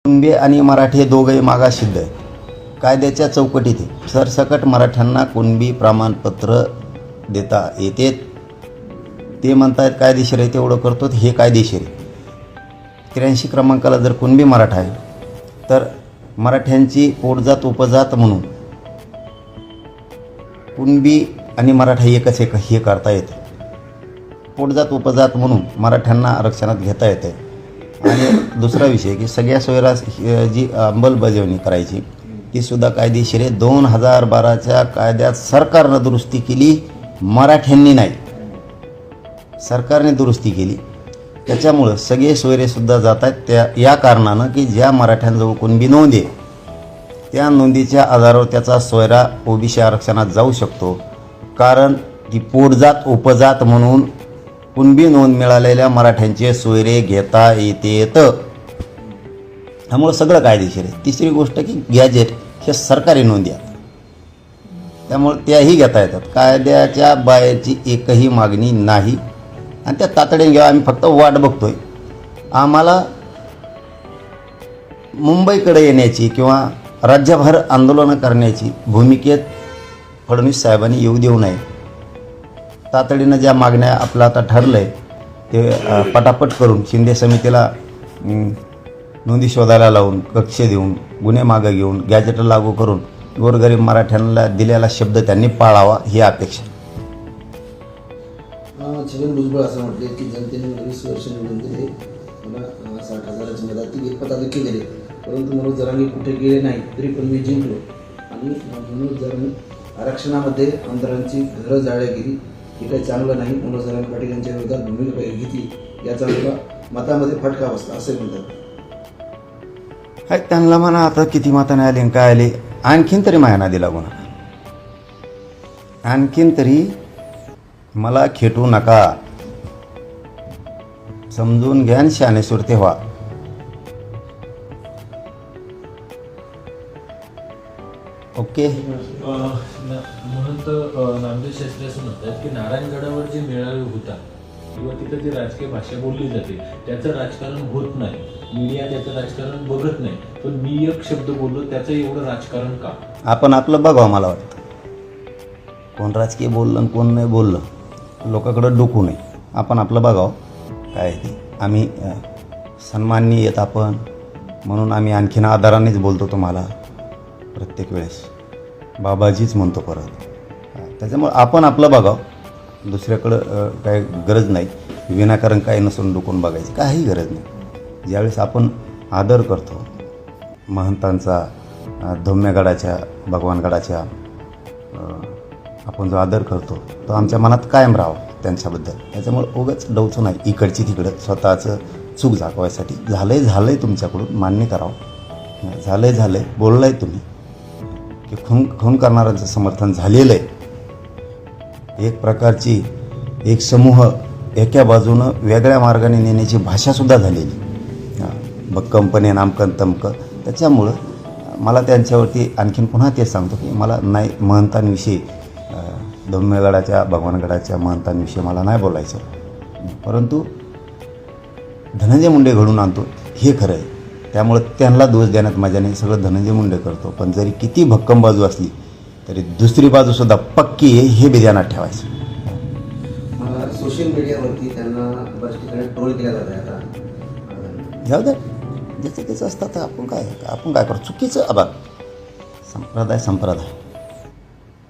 कुणबी आणि मराठी हे दोघंही मागासिद्ध आहे. कायद्याच्या चौकटीत आहे. सरसकट मराठ्यांना कुणबी प्रमाणपत्र देता येते. ते म्हणतात कायदेशीर आहे तेवढं करतो, हे कायदेशीर आहे. 83 क्रमांकाला जर कुणबी मराठा आहे तर मराठ्यांची पोटजात उपजात म्हणून कुणबी आणि मराठा एकच एक हे करता येते. पोटजात उपजात म्हणून मराठ्यांना आरक्षणात घेता येते. आणि दुसरा विषय की सगळ्या सोयीला जी अंमलबजावणी करायची ती सुद्धा कायदेशीर आहे. 2012च्या कायद्यात सरकारनं दुरुस्ती केली, मराठ्यांनी नाही, सरकारने दुरुस्ती केली. त्याच्यामुळं सगळे सोयरेसुद्धा जात आहेत. त्या या कारणानं की ज्या मराठ्यांजवळ कुणबी नोंद आहे त्या नोंदीच्या आधारावर त्याचा सोयरा ओबीसी आरक्षणात जाऊ शकतो. कारण ती पोटजात उपजात म्हणून कुणबी नोंद मिळालेल्या मराठ्यांचे सोयरे घेता येतेत. त्यामुळं सगळं कायदेशीर आहे. तिसरी गोष्ट की गॅजेट हे सरकारी नोंदी आहेत, त्यामुळे त्याही घेता येतात. कायद्याच्या बाहेरची एकही मागणी नाही आणि त्या तातडीने घ्यावं. आम्ही फक्त वाट बघतोय. आम्हाला मुंबईकडे येण्याची किंवा राज्यभर आंदोलनं करण्याची भूमिकेत फडणवीस साहेबांनी येऊ देऊ नये. तातडीनं ज्या मागण्या आपलं आता ठरलं आहे ते पटापट करून शिंदे समितीला नोंदी शोधायला लावून, कक्ष देऊन, गुन्हे मागं घेऊन, गॅजेट लागू करून गोरगरीब मराठ्यांना दिलेला शब्द त्यांनी पाळावा ही अपेक्षा. छगन भुजबळ असं म्हटले की जनतेने 20 वर्ष निवडून दिले, मला 60,000ची मदत एकपदाधिक दिले, परंतु मनोज जरांगे कुठे गेले नाही तरी पण मी जिंकलो. आणि मनोज जरांगे आरक्षणामध्ये आमदारांची घरं जाळ्यागिरी हे काही चांगलं नाही. मनोज जरांगे पाटील यांच्या विरोधात भूमिका घेतली याचा मतामध्ये फटका बसला असे म्हणतात. काय त्यांना म्हणा आता किती मताने आले काय आले, आणखीन तरी मायना दिला गुन्हा, आणखीन तरी मला खेटू नका, समजून घ्या आणि शहाणे सुरते व्हा. ओके. महंत नामदेव शास्त्री असं म्हणतात की नारायणगडावर जे मेळावे होतात किंवा तिथं जी राजकीय भाषा बोलली जाते त्याचं राजकारण होत नाही, मीडिया त्याचं राजकारण बघत नाही, पण मी एक शब्द बोललो त्याचं एवढं राजकारण का? आपण आपलं बघावं. मला वाटतं कोण राजकीय बोललं आणि कोण नाही बोललं लोकांकडं डोकू नये. आपण आपलं बघावं काय ते. आम्ही सन्माननीय येत आपण म्हणून आम्ही आणखीन आदरानेच बोलतो तुम्हाला. प्रत्येक वेळेस बाबाजीच म्हणतो परत. त्याच्यामुळे आपण आपलं बघावं, दुसऱ्याकडं काही गरज नाही. विनाकारण काही नसून डुकून बघायची काही गरज नाही. ज्यावेळेस आपण आदर करतो महंतांचा, धोम्यगडाच्या, भगवानगडाच्या, आपण जो आदर करतो तो आमच्या मनात कायम राहावा त्यांच्याबद्दल. त्याच्यामुळे उगाच डवचू नाही इकडची तिकडं स्वतःचं चूक झाकवायसाठी. झालं आहे तुमच्याकडून, मान्य करावं. झालं आहे बोललं आहे तुम्ही की खून करणाऱ्यांचं समर्थन झालेलं आहे. एक प्रकारची एक समूह एका बाजूनं वेगळ्या मार्गाने नेण्याची भाषासुद्धा झालेली, भक्कमपणे नामकं तमकं. त्याच्यामुळं मला त्यांच्यावरती आणखीन पुन्हा तेच सांगतो की मला नाही महंतांविषयी, धोम्यगडाच्या, भगवानगडाच्या महंतांविषयी मला नाही बोलायचं. परंतु धनंजय मुंडे घडून आणतो हे खरं आहे. त्यामुळं त्यांना दोष देण्यात मजा नाही. सगळं धनंजय मुंडे करतो. पण जरी किती भक्कम बाजू असली तरी दुसरी बाजूसुद्धा पक्की आहे हे बी ध्यानात ठेवायचं. सोशल मीडियावरती त्यांना बऱ्याच ठिकाणी ट्रोल केला जात आहे. आता जाऊ दे, ज्याचं त्याचं असतं. तर आपण काय करू? चुकीचं अबा संप्रदाय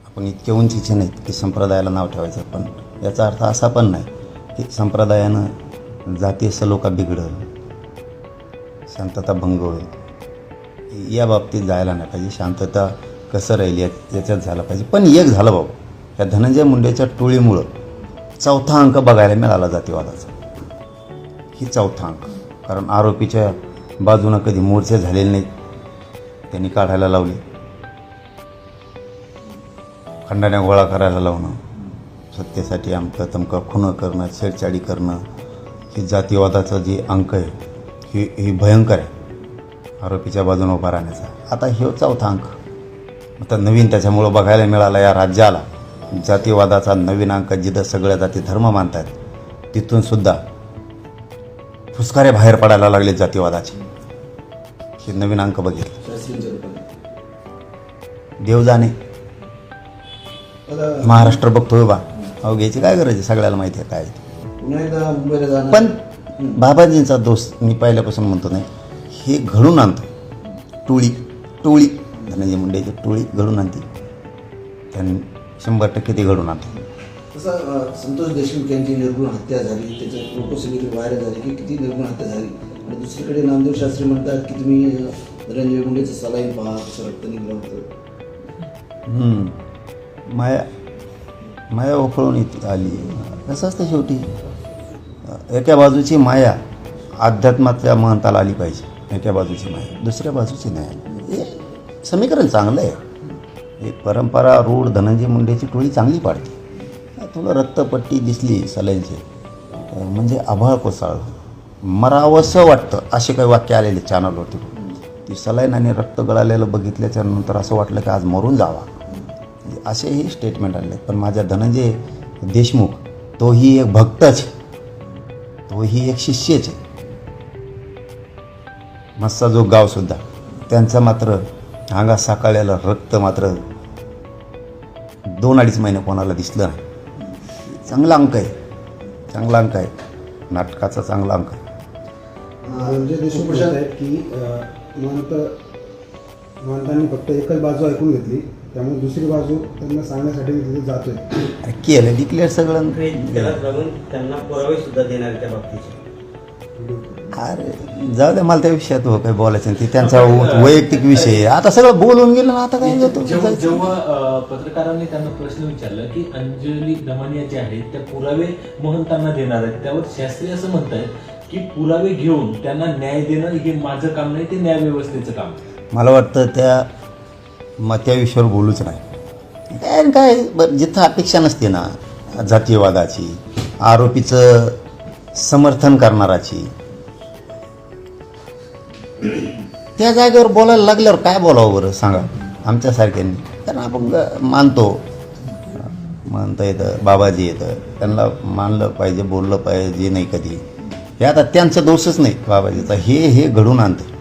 आपण इतके उंचीचे नाहीत की संप्रदायाला नाव ठेवायचं. पण याचा अर्थ असा पण नाही की संप्रदायानं जातीय सलोखा बिघडल, शांतता भंग होईल, या बाबतीत जायला नाही पाहिजे. शांतता कसं राहील याच्यात झालं पाहिजे. पण एक झालं बाबा, या धनंजय मुंडेच्या टोळीमुळं 4था अंक बघायला मिळाला जातीवादाचा. ही 4था अंक. कारण आरोपीच्या बाजूनं कधी मोर्चे झालेले नाहीत, त्यांनी काढायला लावले. खंडाण्या गोळा करायला लावणं, सत्तेसाठी अमकं तमकं खुनं करणं, छेडछाडी करणं, ही जातीवादाचं जे अंक आहे ही भयंकर आहे. आरोपीच्या बाजूने उभा राहण्याचा आता हे 4था अंक आता नवीन त्याच्यामुळं बघायला मिळाला या राज्याला. जातीवादाचा नवीन अंक, जिथं सगळ्या जाती धर्म मानतात तिथून सुद्धा फुसकारे बाहेर पडायला लागले जातीवादाचे. हे नवीन अंक बघितले. शास्त्रींच्या रूपाने देव जाणे. आता महाराष्ट्र बघतोय बा, अहो घ्यायची काय गरज आहे, सगळ्याला माहिती आहे काय आहे. पुन्हा एकदा मुंबईला जाणार पण बाबाजींचा दोष मी पहिल्यापासून म्हणतो नाही, हे घडून आणतो. टोळी धनंजय मुंडेची टोळी घडून आणते, त्यांनी 100% ते घडून आणतो. तसं संतोष देशमुख यांची निर्गुण हत्या झाली, त्याच्या फोटो सगळी व्हायरल झाली की किती निर्गुण हत्या झाली. आणि दुसरीकडे नामदेव शास्त्री म्हणतात की तुम्ही धनंजय मुंडेचं सलाईन पहा, कसं रक्त निघलं होतं. माया उफळून येते आली. कसं असतं शेवटी, एका बाजूची माया अध्यात्मातल्या महंताला आली पाहिजे, एका बाजूची माया, दुसऱ्या बाजूची नाही. हे समीकरण चांगलं आहे. एक परंपरा रूढ धनंजय मुंडेची टोळी चांगली पाडते. तुला रक्तपट्टी दिसली सलाईनची म्हणजे आभाळ कोसळलं, मरावंसं वाटतं, असे काही वाक्य आलेले चॅनलवरती. ती सलाईन आणि रक्त गळालेलं बघितल्याच्या नंतर असं वाटलं की आज मरून जावा, असेही स्टेटमेंट आले. पण माझ्या धनंजय देशमुख तोही एक भक्तच, तोही एक शिष्यच आहे. मस्सा जो गावसुद्धा त्यांचं मात्र अंगात साकाळलेलं रक्त मात्र 2-2.5 महिने कोणाला दिसलं नाही. चांगला अंक आहे, चांगला अंक आहे, नाटकाचा चांगला अंक आहे. म्हणजे देशमुख म्हणत आहेत की महंतांनी फक्त एकच बाजू ऐकून घेतली, त्यामुळे दुसरी बाजू त्यांना सांगण्यासाठी मी तिथे जातोय. अरे केलं डिक्लेअर सगळं. त्याला जाऊन त्यांना पुरावे सुद्धा देणार त्या बाबतीचे. अरे जाऊ दे, मला त्या विषयात हो काही बोलायचं नाही, ते त्यांचा वैयक्तिक विषय आहे. आता सगळं बोलून गेलं ना, आता काय जातो. जेव्हा पत्रकारांनी त्यांना प्रश्न विचारला की अंजली दमानिया जे आहेत त्या पुरावे महंतांना देणार आहेत, त्यावर शास्त्री असं म्हणतायत की पुरावे घेऊन त्यांना न्याय देणं हे माझं काम नाही, ते न्याय व्यवस्थेचं काम. मला वाटतं त्या विषयावर बोलूच नाही. काय बरं, जिथं अपेक्षा नसते ना जातीयवादाची, आरोपीचं समर्थन करणाराची, त्या जागेवर बोलायला लागल्यावर काय बोलावं बरं सांगा आमच्यासारख्यांनी. कारण आपण मानतो, म्हणता येतं, बाबाजी येतं, त्यांना मानलं पाहिजे, बोललं पाहिजे नाही कधी. हे आता त्यांचं दोषच नाही बाबाजीचा, हे घडून आणते,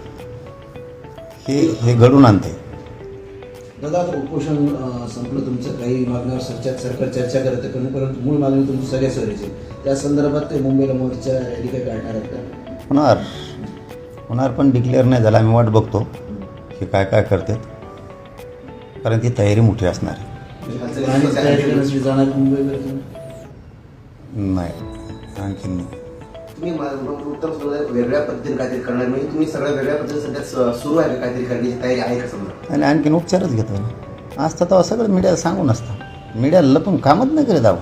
हे घडून आणते. दादा आता उपोषण संपलं तुमचं, काही मागण्यावर सरकार चर्चा करत आहे, परंतु मूळ मागणी तुमची सगळ्या सोयीची. त्या संदर्भात ते मुंबईला मोर्चा रॅली काही काढणार आहेत का? होणार पण डिक्लेअर नाही झाला. आम्ही वाट बघतो हे काय करतात, कारण ती तयारी मोठी असणार आहे. आणि जाणार मुंबईला नाही, आणखीन नाही. तुम्ही उत्तम समजा वेगळ्या पद्धतीने काहीतरी करणार, म्हणजे तुम्ही सगळ्या वेगळ्या पद्धतीने सध्या सुरू आहे का, काहीतरी करण्याची तयारी आहे का समजा? आणि आणखीन उपचारच घेतो ना असतं तेव्हा सगळं मीडियाला सांगून असतं. मीडियाला लपून कामच नाही करत आहो,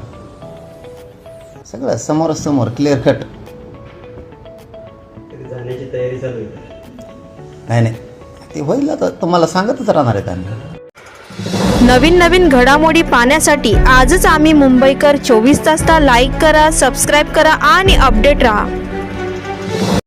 सगळं समोरासमोर क्लिअर कट. जाण्याची तयारी चालू आहे? नाही ते होईल, आता तुम्हाला सांगतच राहणार आहेत आम्ही. नवीन घडामोडी पाहण्यासाठी आजच आम्ही मुंबईकर 24 तासला लाईक करा, सबस्क्राईब करा आणि अपडेट रहा.